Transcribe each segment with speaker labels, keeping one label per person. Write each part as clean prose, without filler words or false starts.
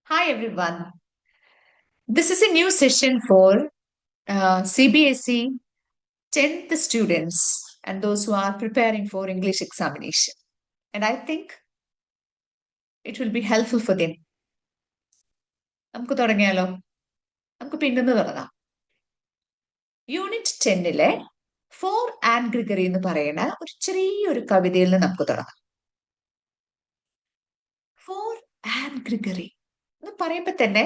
Speaker 1: Hi everyone. This is a new session for CBSE 10th students and those who are preparing for English examination. And I think it will be helpful for them. നമുക്ക് തുടങ്ങിയാലോ? നമുക്ക് പിന്നെന്ന് തുടങ്ങാം. Unit 10ലെ four and Gregory എന്ന് പറയുന്ന ഒരു ചെറിയൊരു കവിതയിൽ നിന്ന് നമുക്ക് തുടങ്ങാം. ഫോർ ആൻഡ് ഗ്രിഗറി എന്ന് പറയുമ്പോ തന്നെ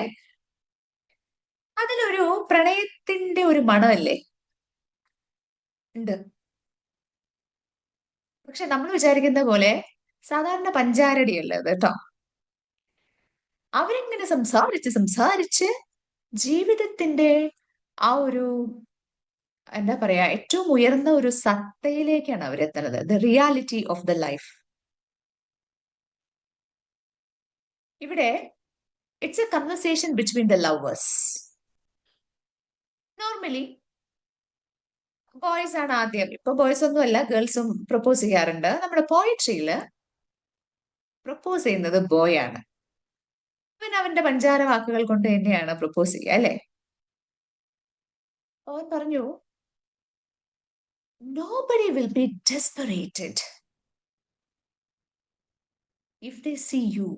Speaker 1: അതിലൊരു പ്രണയത്തിന്റെ ഒരു മണമല്ലേ ഉണ്ട്. പക്ഷെ നമ്മൾ വിചാരിക്കുന്ന പോലെ സാധാരണ പഞ്ചാരടിയല്ല അത് കേട്ടോ. അവരിങ്ങനെ സംസാരിച്ച് ജീവിതത്തിന്റെ ആ ഒരു എന്താ പറയാ ഏറ്റവും ഉയർന്ന ഒരു സത്തയിലേക്കാണ് അവരെത്തുന്നത്. The reality of the life. ഇവിടെ it's a conversation between the lovers. Normally boys ആണ് ആദ്യം. ഇപ്പൊ ബോയ്സ് ഒന്നും അല്ല, ഗേൾസും പ്രപ്പോസ് ചെയ്യാറുണ്ട്. നമ്മുടെ പോയിട്രിയില് പ്രപ്പോസ് ചെയ്യുന്നത് ബോയ് ആണ്. അവൻ അവന്റെ പഞ്ചാര വാക്കുകൾ കൊണ്ട് തന്നെയാണ് പ്രപ്പോസ് ചെയ്യുക അല്ലെ. അവൻ പറഞ്ഞു, nobody will be desperate if they see you.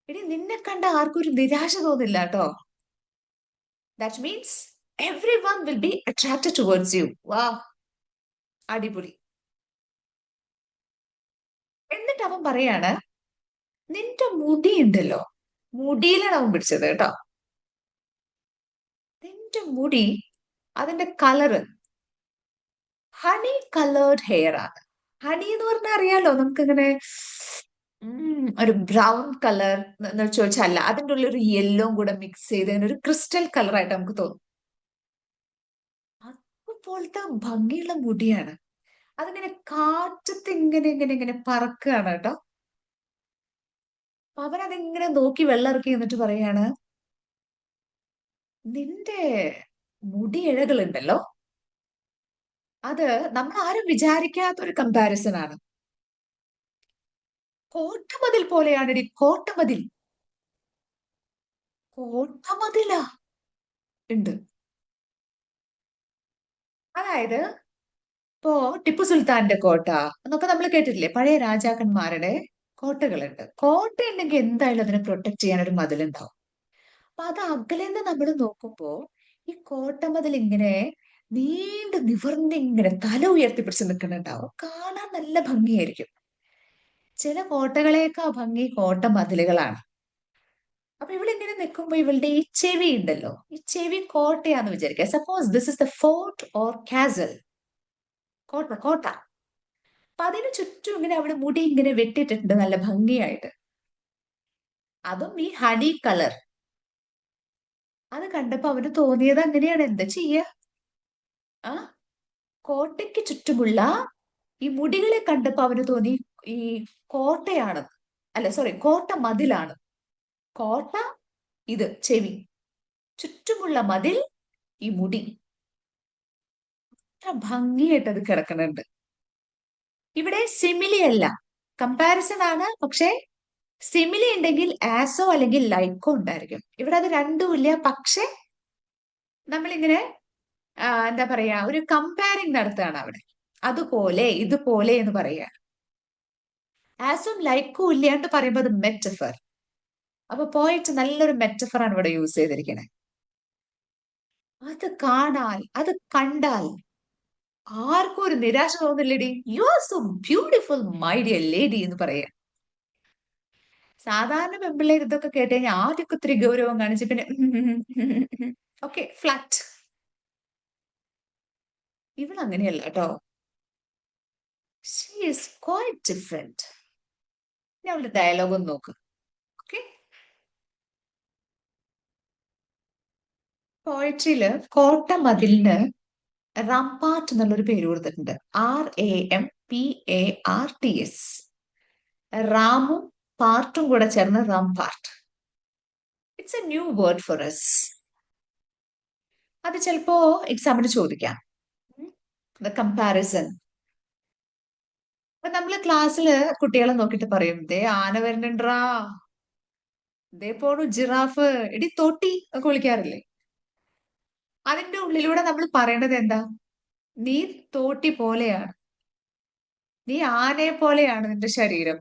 Speaker 1: ഇനി നിന്നെ കണ്ട ആർക്കും ഒരു നിരാശ തോന്നില്ല കേട്ടോ. That means every one will be attracted towards U. വാ, അടിപൊളി. എന്നിട്ട് അവൻ പറയാണ്, നിന്റെ മുടി ഉണ്ടല്ലോ, മുടിയിലാണ് അവൻ പിടിച്ചത് കേട്ടോ. നിന്റെ മുടി, അതിന്റെ കളറ് ഹണി കളേർഡ് ഹെയർ ആണ്. ഹണി എന്ന് പറഞ്ഞാൽ അറിയാലോ, നമുക്കിങ്ങനെ ഒരു ബ്രൗൺ കളർ എന്ന് ചോദിച്ചല്ല, അതിൻ്റെ ഉള്ളിൽ ഒരു യെല്ലോ കൂടെ മിക്സ് ചെയ്ത് ഒരു ക്രിസ്റ്റൽ കളറായിട്ട് നമുക്ക് തോന്നും. അതുപോലത്തെ ഭംഗിയുള്ള മുടിയാണ്. അതിങ്ങനെ കാറ്റത്ത് ഇങ്ങനെ ഇങ്ങനെ ഇങ്ങനെ പറക്കുകയാണ് കേട്ടോ. അവനതിങ്ങനെ നോക്കി വെള്ളമിറക്കി എന്നിട്ട് പറയാണ്, നിന്റെ മുടി ഇഴകളുണ്ടല്ലോ, അത് നമ്മൾ ആരും വിചാരിക്കാത്ത ഒരു കമ്പാരിസൺ ആണ്. കോട്ടമതിൽ പോലെയാണ്. കോട്ടമതിൽ കോട്ടമതിലാ ഉണ്ട്. അതായത് ഇപ്പോ ടിപ്പു സുൽത്താന്റെ കോട്ട എന്നൊക്കെ നമ്മൾ കേട്ടിട്ടില്ലേ, പഴയ രാജാക്കന്മാരുടെ കോട്ടകളുണ്ട്. കോട്ട ഉണ്ടെങ്കിൽ എന്തായാലും അതിനെ പ്രൊട്ടക്ട് ചെയ്യാൻ ഒരു മതിലുണ്ടാവും. അപ്പൊ അത് അകലെന്ന് നമ്മൾ നോക്കുമ്പോ ഈ കോട്ടമതിൽ ഇങ്ങനെ നീണ്ടു നിവർന്നിങ്ങനെ തല ഉയർത്തിപ്പിടിച്ച് നിൽക്കുന്നുണ്ടാവും. കാണാൻ നല്ല ഭംഗിയായിരിക്കും. ചില കോട്ടകളെയൊക്കെ ഭംഗി കോട്ട മതിലുകളാണ്. അപ്പൊ ഇവളിങ്ങനെ നിൽക്കുമ്പോ ഇവളുടെ ഈ ചെവി ഉണ്ടല്ലോ, ഈ ചെവി കോട്ടയാന്ന് വിചാരിക്കുക. Suppose this is the fort or castle. കോട്ട കോട്ട. അപ്പൊ അതിന് ചുറ്റും ഇങ്ങനെ അവിടെ മുടി ഇങ്ങനെ വെട്ടിയിട്ടിട്ടുണ്ട് നല്ല ഭംഗിയായിട്ട്. അതും ഈ ഹണി കളർ. അത് കണ്ടപ്പോ അവന് തോന്നിയത് അങ്ങനെയാണ്. എന്താ ചെയ്യ, ആ കോട്ടയ്ക്ക് ചുറ്റുമുള്ള ഈ മുടികളെ കണ്ടപ്പോ അവന് തോന്നി ഈ കോട്ടയാണ്, അല്ല സോറി, കോട്ട മതിലാണ്. കോട്ട ഇത് ചെവി, ചുറ്റുമുള്ള മതിൽ ഈ മുടി. അത്ര ഭംഗിയായിട്ട് അത് കിടക്കുന്നുണ്ട്. ഇവിടെ സിമിലി അല്ല, കമ്പാരിസൺ ആണ്. പക്ഷെ സിമിലി ഉണ്ടെങ്കിൽ ആസോ അല്ലെങ്കിൽ ലൈക്കോ ഉണ്ടായിരിക്കും. ഇവിടെ അത് രണ്ടും ഇല്ല. പക്ഷെ നമ്മളിങ്ങനെ എന്താ പറയാ, ഒരു കമ്പയറിങ് നടത്തുകയാണ് അവിടെ. അതുപോലെ ഇതുപോലെ എന്ന് പറയുക. ആസും ലൈക്കും ഇല്ലാണ്ട് പറയുമ്പോൾ അത് മെറ്റഫർ. അപ്പൊ പോയിട്ട് നല്ലൊരു മെറ്റഫർ ആണ് ഇവിടെ യൂസ് ചെയ്തിരിക്കുന്നത്. അത് കണ്ടാൽ ആർക്കും ഒരു നിരാശ തോന്നില്ലടി. You are so beautiful my dear lady എന്ന് പറയാ. സാധാരണ പെമ്പിള്ളേർ ഇതൊക്കെ കേട്ട് കഴിഞ്ഞാൽ ആദ്യമൊക്കെ ഒത്തിരി ഗൗരവം കാണിച്ച് പിന്നെ ഓക്കെ ഫ്ലാറ്റ്. ഇവൾ അങ്ങനെയല്ല കേട്ടോ. She is quite different. ഇനി അവളുടെ ഡയലോഗ് ഒന്ന് നോക്ക്. ഓക്കെ, പോയട്രിയില് കോട്ട മതിലിന് റംപാർട്ട് എന്നുള്ളൊരു പേര് കൊടുത്തിട്ടുണ്ട്. RAMPARTS. റാമും പാർട്ടും കൂടെ ചേർന്ന് rampart. It's a new word for us. അത് ചിലപ്പോ എക്സാമിന് ചോദിക്കാം. The comparison. അപ്പൊ നമ്മള് ക്ലാസ്സില് കുട്ടികളെ നോക്കിയിട്ട് പറയും, ദേ ആന വരുന്നുണ്ടാ. ഇതേ പോണു ജിറാഫ്, എടി തോട്ടി ഒക്കെ വിളിക്കാറില്ലേ? അതിന്റെ ഉള്ളിലൂടെ നമ്മൾ പറയേണ്ടത് എന്താ? നീ തോട്ടി പോലെയാണ്, നീ ആനയെ പോലെയാണ് നിന്റെ ശരീരം.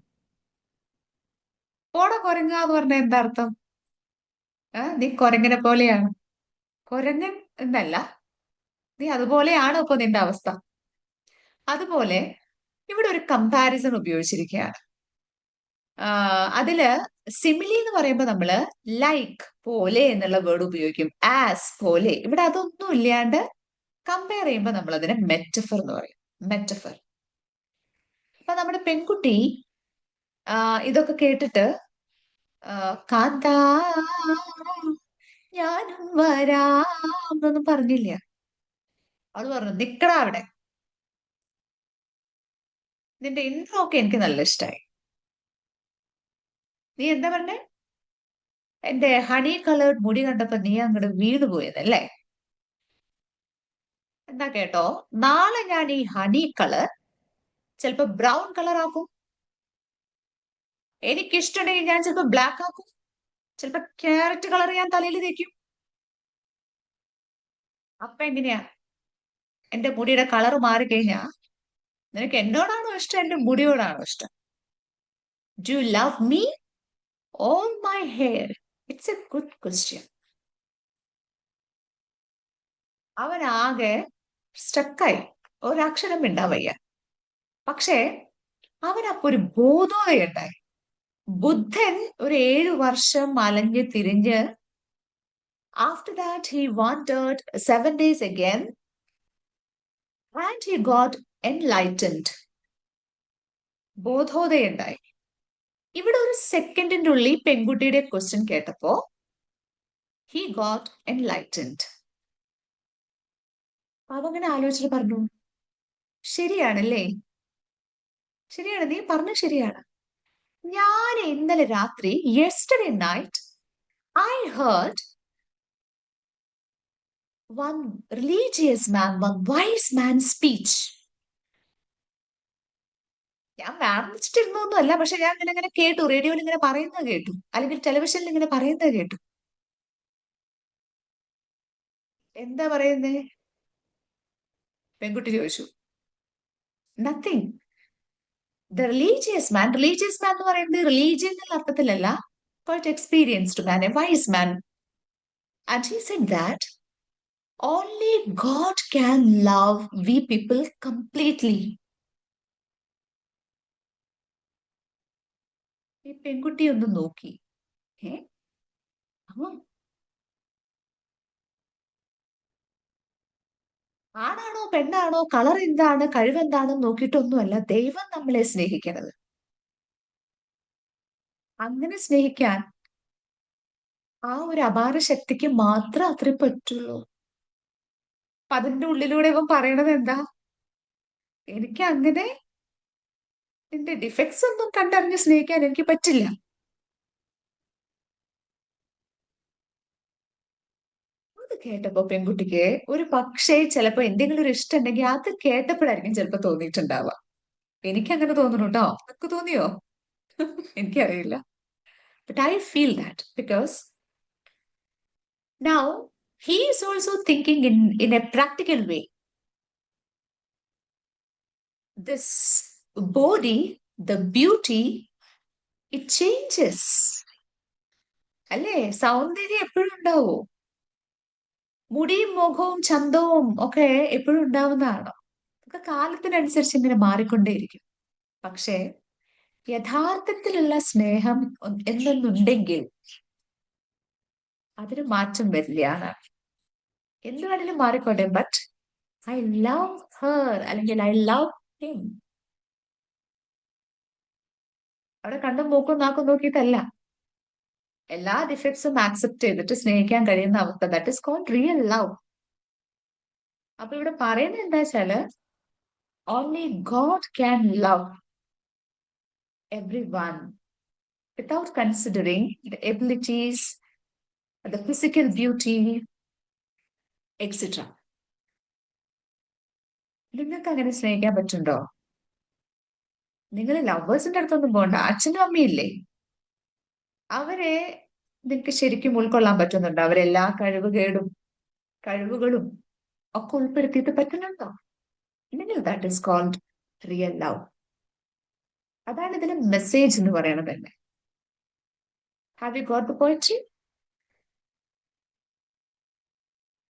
Speaker 1: പോട കുരങ്ങ എന്ന് പറഞ്ഞ എന്താ അർത്ഥം? നീ കുരങ്ങനെ പോലെയാണ്. കുരങ്ങൻ എന്നല്ല, നീ അതുപോലെയാണ് ഇപ്പൊ നിന്റെ അവസ്ഥ. അതുപോലെ ഇവിടെ ഒരു കമ്പാരിസൺ ഉപയോഗിച്ചിരിക്കുകയാണ്. അതില് സിമിലി എന്ന് പറയുമ്പോ നമ്മള് ലൈക്ക് പോലെ എന്നുള്ള വേർഡ് ഉപയോഗിക്കും, ആസ് പോലെ. ഇവിടെ അതൊന്നും ഇല്ലാണ്ട് കമ്പയർ ചെയ്യുമ്പോൾ നമ്മൾ അതിനെ മെറ്റഫർ എന്ന് പറയും. മെറ്റഫർ. അപ്പൊ നമ്മുടെ പെൺകുട്ടി ഇതൊക്കെ കേട്ടിട്ട് കാന്താ ഞാനും വരാം എന്നൊന്നും പറഞ്ഞില്ല. അവള് പറഞ്ഞു നിക്കടാ അവിടെ. നിന്റെ ഇൻട്രോ ഒക്കെ എനിക്ക് നല്ല ഇഷ്ടമായി. നീ എന്താ പറഞ്ഞേ? എന്റെ ഹണി കളേർഡ് മുടി കണ്ടപ്പോ നീ അങ്ങോട്ട് വീണു പോയതല്ലേ? എന്താ കേട്ടോ, നാളെ ഞാൻ ഈ ഹണി കളർ ചിലപ്പോ ബ്രൗൺ കളർ ആക്കും. എനിക്കിഷ്ടമുണ്ടെങ്കിൽ ഞാൻ ചിലപ്പോ ബ്ലാക്ക് ആക്കും. ചിലപ്പോ ക്യാരറ്റ് കളർ ഞാൻ തലയിൽ തേക്കും. അപ്പൊ എങ്ങനെയാ എന്റെ മുടിയുടെ കളർ മാറിക്കഴിഞ്ഞാ നിനക്ക് എന്നോടാണോ ഇഷ്ടം, എന്റെ മുടിയോടാണോ ഇഷ്ടം? Do you love me all my hair? It's a good question. അവനാകെ സ്റ്റക്കായി, ഒരക്ഷരം മിണ്ടാൻ വയ്യ. പക്ഷേ അവനപ്പോ ഒരു ബോധോദയുണ്ടായി. ബുദ്ധൻ ഒരു 7 വർഷം അലഞ്ഞ് തിരിഞ്ഞ്, after that he wandered 7 days again and he got enlightened. ബോധോദയുണ്ടായി. ഇവിടെ ഒരു സെക്കൻഡിന്റെ ഉള്ളിൽ പെൺകുട്ടിയുടെ ക്വസ്റ്റ്യൻ കേട്ടപ്പോ he got enlightened. അവങ്ങനെ ആലോചിച്ചിട്ട് പറഞ്ഞു, ശരിയാണല്ലേ, ശരിയാണ്, നീ പറഞ്ഞ ശരിയാണ്. ഞാൻ ഇന്നലെ രാത്രി, yesterday night, I heard one religious man, one wise man speech. ഞാൻ വാർണിച്ചിട്ടിരുന്നൊന്നും അല്ല, പക്ഷെ ഞാൻ ഇങ്ങനെ കേട്ടു, റേഡിയോയിൽ ഇങ്ങനെ പറയുന്നത് കേട്ടു, അല്ലെങ്കിൽ ടെലിവിഷനിൽ ഇങ്ങനെ പറയുന്നത് കേട്ടു. എന്താ പറയുന്നേ? പെൺകുട്ടി ചോദിച്ചു. നത്തിങ്. ദ റിലീജിയസ് മാൻ എന്ന് പറയുന്നത് റിലീജിയൻ എന്നുള്ള അർത്ഥത്തിലല്ല, quite experienced man, a wise man. And he said that only God can love we people completely. ഈ പെൺകുട്ടി ഒന്ന് നോക്കി. ഏ ആണാണോ പെണ്ണാണോ, കളർ എന്താണ്, കഴിവെന്താണെന്ന് നോക്കിയിട്ടൊന്നുമല്ല ദൈവം നമ്മളെ സ്നേഹിക്കുന്നത്. അങ്ങനെ സ്നേഹിക്കാൻ ആ ഒരു അപാര ശക്തിക്ക് മാത്രം അത്രേ പറ്റുള്ളൂ. അപ്പൊ അതിന്റെ ഉള്ളിലൂടെ ഇവൻ പറയണത് എന്താ? എനിക്ക് അങ്ങനെ നിന്റെ ഡിഫക്ട്സ് ഒന്നും കണ്ടറിഞ്ഞ് സ്നേഹിക്കാൻ എനിക്ക് പറ്റില്ല. അത് കേട്ടപ്പോ പെൺകുട്ടിക്ക് ഒരു പക്ഷേ ചിലപ്പോ എന്തെങ്കിലും ഒരു ഇഷ്ടം ഉണ്ടെങ്കിൽ അത് കേട്ടപ്പോഴായിരിക്കും ചിലപ്പോ തോന്നിയിട്ടുണ്ടാവുക. എനിക്ക് അങ്ങനെ തോന്നുന്നു കേട്ടോ. നിനക്ക് തോന്നിയോ? എനിക്കറിയില്ല. But I feel that because now he is also thinking in a practical way. This body, the beauty, it changes. അല്ലേ? സൗന്ദര്യം എപ്പോഴും ഉണ്ടാവോ? മുടിയും മുഖവും ചന്തവും ഒക്കെ എപ്പോഴും ഉണ്ടാവുന്നതാണോ? ഒക്കെ കാലത്തിനനുസരിച്ച് ഇങ്ങനെ മാറിക്കൊണ്ടേയിരിക്കും. പക്ഷേ യഥാർത്ഥത്തിലുള്ള സ്നേഹം എന്നൊന്നുണ്ടെങ്കിൽ അതിന് മാറ്റം വരില്ല. എന്ത് വേണേലും മാറിക്കോട്ടെ, ബട്ട് ഐ ലവ് ഹർ അല്ലെങ്കിൽ ഐ ലവ് ഹിം. അവിടെ കണ്ടും മൂക്കും നാക്കും നോക്കിയിട്ടല്ല, എല്ലാ ഡിഫക്ട്സും ആക്സെപ്റ്റ് ചെയ്തിട്ട് സ്നേഹിക്കാൻ കഴിയുന്ന അവസ്ഥ, that is called real love. അപ്പൊ ഇവിടെ പറയുന്നത് എന്താ വെച്ചാല്, only God can love everyone without considering the abilities, the physical beauty, etc. നിങ്ങൾക്ക് അങ്ങനെ സ്നേഹിക്കാൻ പറ്റുണ്ടോ? നിങ്ങൾ ലവേഴ്സിന്റെ അടുത്തൊന്നും പോണ്ട. അച്ഛനും അമ്മയില്ലേ, അവരെ നിങ്ങൾക്ക് ശരിക്കും ഉൾക്കൊള്ളാൻ പറ്റുന്നുണ്ടോ? അവരെല്ലാ കഴിവുകളും ഒക്കെ ഉൾപ്പെടുത്തിയിട്ട് പറ്റുന്നുണ്ടോ? ഇല്ലെങ്കിൽ that is called real love. അതാണ് ഇതിന്റെ മെസ്സേജ് എന്ന് പറയുന്നത് തന്നെ. Have you got the poetry?